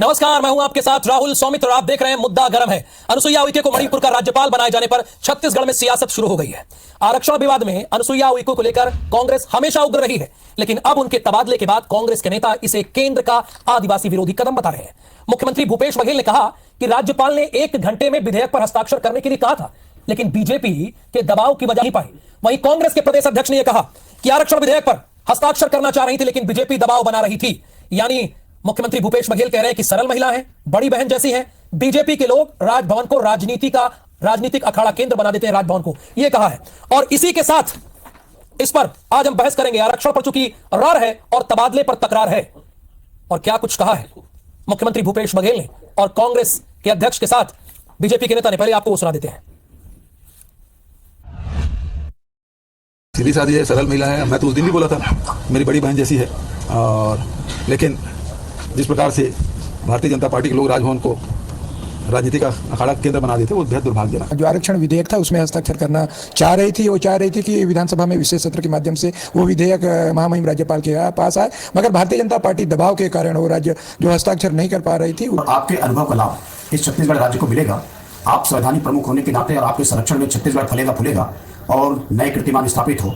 नमस्कार, मैं हूं आपके साथ राहुल सौमित्र और आप देख रहे हैं मुद्दा गर्म है। अनुसुईया उइके को मणिपुर का राज्यपाल बनाए जाने पर छत्तीसगढ़ में सियासत शुरू हो गई है। आरक्षण विवाद में अनुसुईया उइके को लेकर कांग्रेस हमेशा उग्र रही है, लेकिन अब उनके तबादले के बाद कांग्रेस के नेता इसे केंद्र का आदिवासी विरोधी कदम बता रहे हैं। मुख्यमंत्री भूपेश बघेल ने कहा कि राज्यपाल ने 1 घंटे में विधेयक पर हस्ताक्षर करने के लिए कहा था, लेकिन बीजेपी के दबाव की वजह नहीं पाई। वहीं कांग्रेस के प्रदेश अध्यक्ष ने यह कहा कि आरक्षण विधेयक पर हस्ताक्षर करना चाह रही थी, लेकिन बीजेपी दबाव बना रही थी। यानी मुख्यमंत्री भूपेश बघेल कह रहे हैं कि सरल महिला है, बड़ी बहन जैसी है। बीजेपी के लोग राजभवन को राजनीतिक अखाड़ा केंद्र बना देते हैं, राजभवन को, यह कहा है। और इसी के साथ इस पर आज हम बहस करेंगे। आरक्षण पर चूंकि रार है और तबादले पर तकरार है, और क्या कुछ कहा है मुख्यमंत्री भूपेश बघेल ने और कांग्रेस के अध्यक्ष के साथ बीजेपी के नेता ने, पहले आपको वो सुना देते हैं। सीधी सादी है, सरल महिला है। मैं तो उस दिन भी बोला था मेरी बड़ी बहन जैसी है, और लेकिन जिस प्रकार से भारतीय जनता पार्टी के लोग राजभवन को राजनीतिक अखाड़ा केंद्र बना देते, वो बेहद दुर्भाग्यजनक। जो आरक्षण विधेयक था उसमें हस्ताक्षर करना चाह रही थी। वो चाह रही थी कि विधानसभा में विशेष सत्र के माध्यम से वो विधेयक महामहिम राज्यपाल के पास आए, मगर भारतीय जनता पार्टी दबाव के कारण वो राज्य जो हस्ताक्षर नहीं कर पा रही थी। और आपके अनुभव का लाभ इस छत्तीसगढ़ राज्य को मिलेगा। आप संवैधानिक प्रमुख होने के नाते और आपके संरक्षण में छत्तीसगढ़ फलेगा फूलेगा और नए कीर्तिमान स्थापित हो।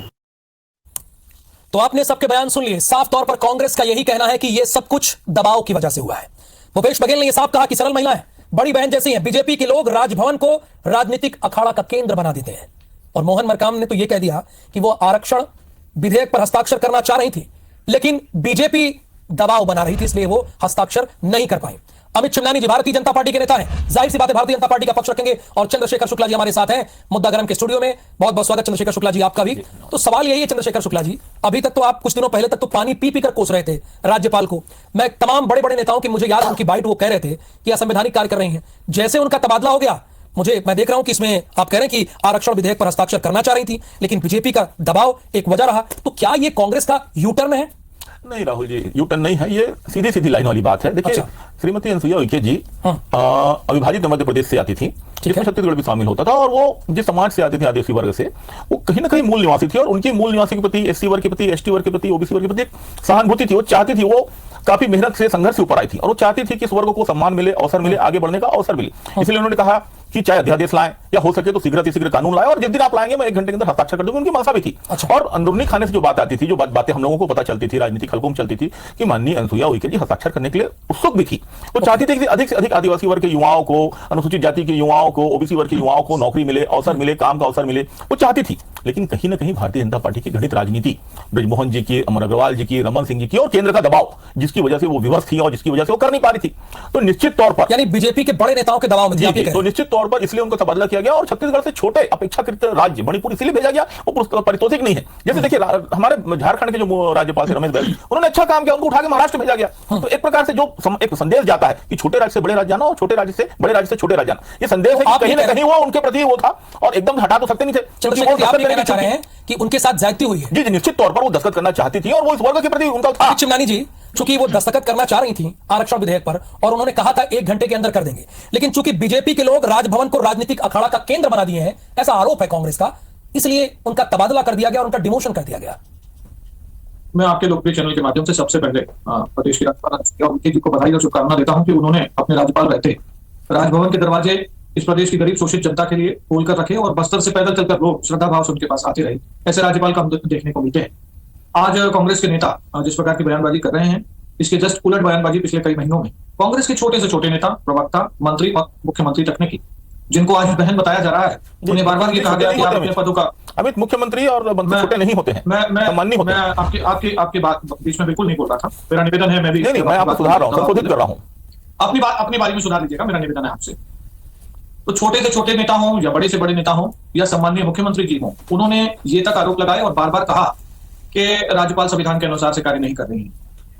तो आपने सबके बयान सुन लिए। साफ तौर पर कांग्रेस का यही कहना है कि यह सब कुछ दबाव की वजह से हुआ है। भूपेश बघेल ने यह साफ कहा कि सरल महिला है, बड़ी बहन जैसी है। बीजेपी के लोग राजभवन को राजनीतिक अखाड़ा का केंद्र बना देते हैं। और मोहन मरकाम ने तो यह कह दिया कि वो आरक्षण विधेयक पर हस्ताक्षर करना चाह रही थी, लेकिन बीजेपी दबाव बना रही थी, इसलिए वो हस्ताक्षर नहीं कर पाई। अमित चिमनानी जी भारतीय जनता पार्टी के नेता हैं, जाहिर सी बात है भारतीय जनता पार्टी का पक्ष रखेंगे। और चंद्रशेखर शुक्ला जी हमारे साथ हैं मुद्दा गर्म के स्टूडियो में। बहुत बहुत स्वागत चंद्रशेखर शुक्ला जी आपका भी। तो सवाल यही है चंद्रशेखर शुक्ला जी, अभी तक तो आप कुछ दिनों पहले तक तो पानी पी कर कोस रहे थे राज्यपाल को। मैं तमाम बड़े बड़े नेताओं की, मुझे याद है उनकी बाइट, वो कह रहे थे कि असंवैधानिक कार्य कर रही हैं। जैसे उनका तबादला हो गया, मैं देख रहा हूं कि इसमें आप कह रहे हैं कि आरक्षण विधेयक पर हस्ताक्षर करना चाह रही थी, लेकिन बीजेपी का दबाव एक वजह रहा। तो क्या ये कांग्रेस का यू टर्न है? नहीं राहुल जी, यू टर्न नहीं है, ये सीधी सीधी लाइन वाली बात है। देखिए श्रीमती अनुसुईया उइके जी अविभाजित मध्य प्रदेश से आती थी, जिसमें छत्तीसगढ़ भी शामिल होता था, और वो जिस समाज से आती थी, आदिवासी वर्ग से, वो कहीं ना कहीं मूल निवासी थी। और उनकी मूल निवासी के प्रति, एससी वर्ग के प्रति, एसटी वर्ग के प्रति, ओबीसी वर्ग के प्रति सहानुभूति थी। वो चाहती थी, वो काफी मेहनत से, संघर्ष से ऊपर आई थी, और वो चाहती थी कि इस वर्ग को सम्मान मिले, अवसर मिले, आगे बढ़ने का अवसर मिले। इसलिए उन्होंने कहा कि चाहे अध्यादेश लाएं या हो सके तो शीघ्र कानून लाएं, और जिस दिन आप लाएंगे मैं 1 घंटे के अंदर हस्ताक्षर कर दूंगी। उनकी मंशा भी थी। और अंदरूनी खाने से जो बात आती थी, जो बातें हम लोगों को पता चलती थी, राजनीतिक हलकों में चलती थी, कि माननीय अनुसुईया उइके जी हस्ताक्षर करने के लिए उत्सुक भी थी। वो चाहती थी कि अधिक से अधिक आदिवासी वर्ग के युवाओं को, अनुसूचित जाति के युवाओं को, ओबीसी वर्ग के युवाओं को नौकरी मिले, अवसर मिले, काम का अवसर मिले, वो चाहती थी। लेकिन कहीं ना कहीं भारतीय जनता पार्टी की गणित राजनीति, ब्रजमोहन जी की, अमर अग्रवाल जी की, रमन सिंह जी की, और केंद्र का दबाव, जिसकी वजह से वो विवश थी और जिसकी वजह से वो कर नहीं पा रही थी। तो निश्चित तौर पर, यानी बीजेपी के बड़े नेताओं के दबाव में, तो निश्चित तौर पर इसलिए उनको तबादला किया गया। और छत्तीसगढ़ से छोटे अपेक्षाकृत राज्य मणिपुर इसलिए भेजा गया, वो पारितोषिक नहीं है। जैसे देखिए हमारे झारखंड के जो राज्यपाल थे रमेश बैस, उन्होंने अच्छा काम किया, उनको उठा के महाराष्ट्र भेजा गया। तो एक प्रकार से जो एक संदेश जाता है कि छोटे राज्य से बड़े राज्य जाना और छोटे राज्य से बड़े राज्य से छोटे राज्य जाना, ये संदेश है कहीं ना कहीं वो उनके प्रति वो था, और एकदम हटा तो सकते नहीं थे। कि उनके साथ ज्यादती हुई है। जी निश्चित तौर पर वो दस्तखत करना चाहती थी, और वो इस वर्ग के प्रति उनका था। चिमनानी जी, चूंकि वो दस्तखत करना चाह रही थी आरक्षण विधेयक पर, और उन्होंने कहा था 1 घंटे के अंदर कर देंगे, लेकिन चूंकि बीजेपी के लोग राजभवन को राजनीतिक अखाड़ा का केंद्र बना दिए हैं, ऐसा आरोप है कांग्रेस का, इसलिए उनका तबादला कर दिया गया और उनका डिमोशन कर दिया गया। मैं आपके लोकप्रिय चैनल के माध्यम से सबसे पहले प्रदेश के राज्यपाल अनुसुईया उइके जी को बधाई और शुभकामना देता हूं कि उन्होंने अपने राज्यपाल रहते राजभवन के दरवाजे इस प्रदेश की गरीब शोषित जनता के लिए खोलकर रखे, और बस्तर से पैदल चलकर लोग श्रद्धा भाव से उनके पास आते रहे। ऐसे राज्यपाल का हम देखने को मिलते हैं। आज कांग्रेस के नेता जिस प्रकार की बयानबाजी कर रहे हैं, इसके जस्ट उलट बयानबाजी पिछले कई महीनों में कांग्रेस के छोटे से छोटे नेता, प्रवक्ता, मंत्री और मुख्यमंत्री तक ने की, जिनको आज बहन बताया जा रहा है। उन्हें बार बार ये कहा गया कि आप अपने पदों का, अमित मुख्यमंत्री और मंत्री छोटे नहीं होते हैं। मैं आपकी बात बीच में बिल्कुल नहीं बोल रहा था। मेरा निवेदन है, मैं आपको सुधार रहा हूं, संशोधित कर रहा हूं। अपनी बारी में सुधार लीजिएगा, मेरा निवेदन है आपसे। तो छोटे से छोटे नेता हों या बड़े से बड़े नेता हों या सम्माननीय मुख्यमंत्री जी हों, उन्होंने ये तक आरोप लगाए और बार बार कहा कि राज्यपाल संविधान के अनुसार से कार्य नहीं कर रही है,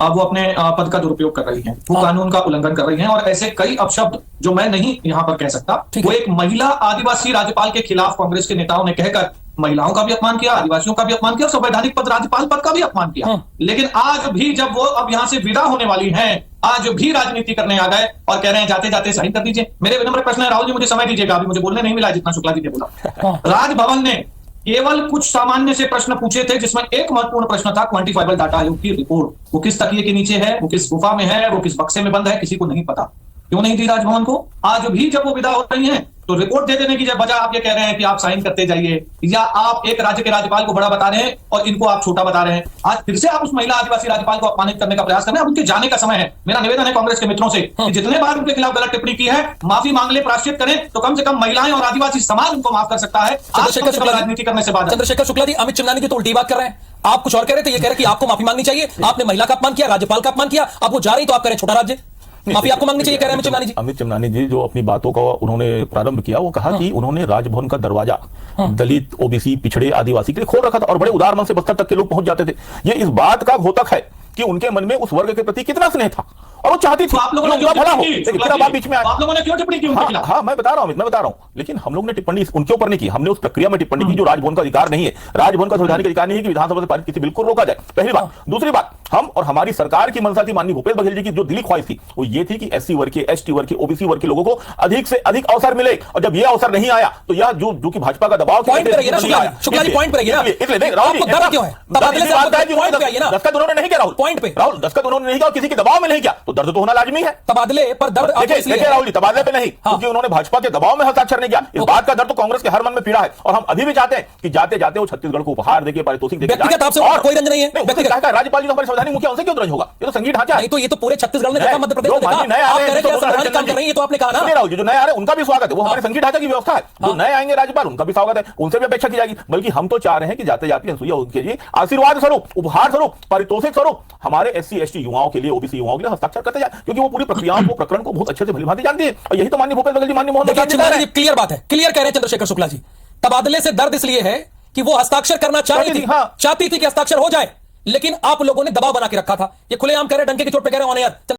अब वो अपने पद का दुरुपयोग कर रही हैं, वो कानून का उल्लंघन कर रही हैं, और ऐसे कई अपशब्द जो मैं नहीं यहां पर कह सकता। वो एक महिला आदिवासी राज्यपाल के खिलाफ कांग्रेस के नेताओं ने कहकर महिलाओं का भी अपमान किया, आदिवासियों का भी अपमान किया, और संवैधानिक पद राज्यपाल पद का भी अपमान किया। लेकिन आज भी जब वो अब यहां से विदा होने वाली हैं, आज भी राजनीति करने आ गए और कह रहे हैं जाते जाते साइन कर दीजिए। मेरे विनम्र प्रश्न है, राहुल जी मुझे समय दीजिएगा, अभी मुझे बोलने नहीं मिला जितना शुक्ला जी ने बोला। राजभवन ने केवल कुछ सामान्य से प्रश्न पूछे थे, जिसमें एक महत्वपूर्ण प्रश्न था क्वांटिफाइबल डाटा आयोग की रिपोर्ट। वो किस तकिए के नीचे है, वो किस गुफा में है, वो किस बक्से में बंद है, किसी को नहीं पता। क्यों नहीं दी राजभवन को? आज भी जब वो विदा हो रही हैं तो रिपोर्ट दे देने की बजाय आप ये कह रहे हैं कि आप साइन करते जाइए, या आप एक राज्य के राज्यपाल को बड़ा बता रहे हैं और इनको आप छोटा बता रहे हैं। आज फिर से आप उस महिला आदिवासी राज्यपाल को अपमानित करने का प्रयास कर रहे हैं। अब उनके जाने का समय है। मेरा निवेदन है कांग्रेस के मित्रों से कि जितने बार उनके खिलाफ गलत टिप्पणी की है, माफी मांग ले, प्रायश्चित करें, तो कम से कम महिलाएं और आदिवासी समाज उनको माफ कर सकता है। चंद्रशेखर शुक्ला राजनीति करने से बाद चंद्रशेखर शुक्ला जी, अमित चिमनानी की तो उल्टी बात कर रहे हैं। आप कुछ और कह रहे थे, ये कह रहे कि आपको माफी मांगनी चाहिए, आपने महिला का अपमान किया, राज्यपाल का अपमान किया, अब वो जा रही तो आप कह रहे छोटा राज्य, माफी आपको मांगनी चाहिए, कह रहे हैं अमित चिमनानी जी। अमित चिमनानी जी जो अपनी बातों का उन्होंने प्रारंभ किया, वो कहा कि उन्होंने राजभवन का दरवाजा दलित, ओबीसी, पिछड़े, आदिवासी के लिए खोल रखा था और बड़े उदार मन से बस्तर तक के लोग पहुंच जाते थे। ये इस बात का घोतक है कि उनके मन में उस वर्ग के प्रति कितना स्नेह था और वो चाहती थी आप लोगों ने भला हो। फिर बात बीच में आप लोगों ने क्यों टिप्पणी की उनके खिलाफ? हाँ, मैं बता रहा हूं, लेकिन हम लोग ने टिप्पणी उनके ऊपर नहीं की, हमने उस प्रक्रिया में टिप्पणी की जो राजभवन का अधिकार नहीं है। राजभवन का संवैधानिक अधिकार नहीं है कि विधानसभा से पारित किसी बिल को रोका जाए, पहली बात। दूसरी बात, हम और हमारी सरकार की मंशा थी, माननीय भूपेश बघेल जी की जो दिली ख्वाहिश थी, वो ये थी कि एससी वर्ग के, एसटी वर्ग के, ओबीसी वर्ग के लोगों को अधिक से अधिक अवसर मिले। और जब यह अवसर नहीं आया तो यह जो कि भाजपा का दबाव, पॉइंट पे रहिए ना शुक्ला जी, पॉइंट पे रहिए ना। इसलिए देख राहुल जी, दर्द क्यों है? तबादले से आपको पॉइंट पे आइए ना। दस्तखत उन्होंने नहीं किया राहुल, पॉइंट पे राहुल, दस्तखत उन्होंने नहीं किया और किसी के दबाव में नहीं किया, तो दर्द तो होना लाजमी है। तबादले पर दर्द देखिए राहुल जी, तबादले पे नहीं, क्योंकि उन्होंने भाजपा के दबाव में हस्ताक्षर नहीं किया। इस बात का दर्द तो कांग्रेस के हर मन में पीड़ा है और हम अभी भी चाहते हैं कि जाते जाते वो छत्तीसगढ़ को उपहार देके, पारितोषिक देके। व्यक्तिगत आपसे और कोई रंज नहीं है, व्यक्तिगत राज्यपाल जी तो हमारे संवैधानिक मुखिया, उनसे क्यों रंज होगा? ये तो संघीय ढांचा है। तो ये तो पूरे छत्तीसगढ़ में देखा, मध्य प्रदेश में देखा। आप कह रहे हैं संवैधानिक काम कर रही है, तो आपने कहा ना। राहुल जी, जो नए आ रहे हैं उनका भी स्वागत है, वो हमारे संघीय ढांचा की व्यवस्था है। जो नए आएंगे राज्यपाल, उनका भी स्वागत है, उनसे भी अपेक्षा की जाएगी। बल्कि हम तो चाह रहे हैं कि जाते जाते अनसुईया उइके जी आशीर्वाद स्वरूप, उपहार स्वरूप, पारितोषिक स्वरूप हमारे एससी एसटी युवाओं के लिए, ओबीसी युवाओं के लिए हस्ताक्षर करते जाए, क्योंकि वो पूरी प्रक्रियाओं को, प्रकरण को बहुत अच्छे से भलीभांति जानती है। और यही तो माननीय भूपेश बघेल जी, माननीय मोहन क्लियर बात है, क्लियर कह रहे हैं चंद्रशेखर शुक्ला जी। तबादले से दर्द इसलिए है कि वो हस्ताक्षर करना चाहती थी कि हस्ताक्षर हो जाए, लेकिन आप लोगों ने दबाव बना के रखा था। ये खुलेआम कह रहे, डंके की चोट पे कह रहे ऑन एयर।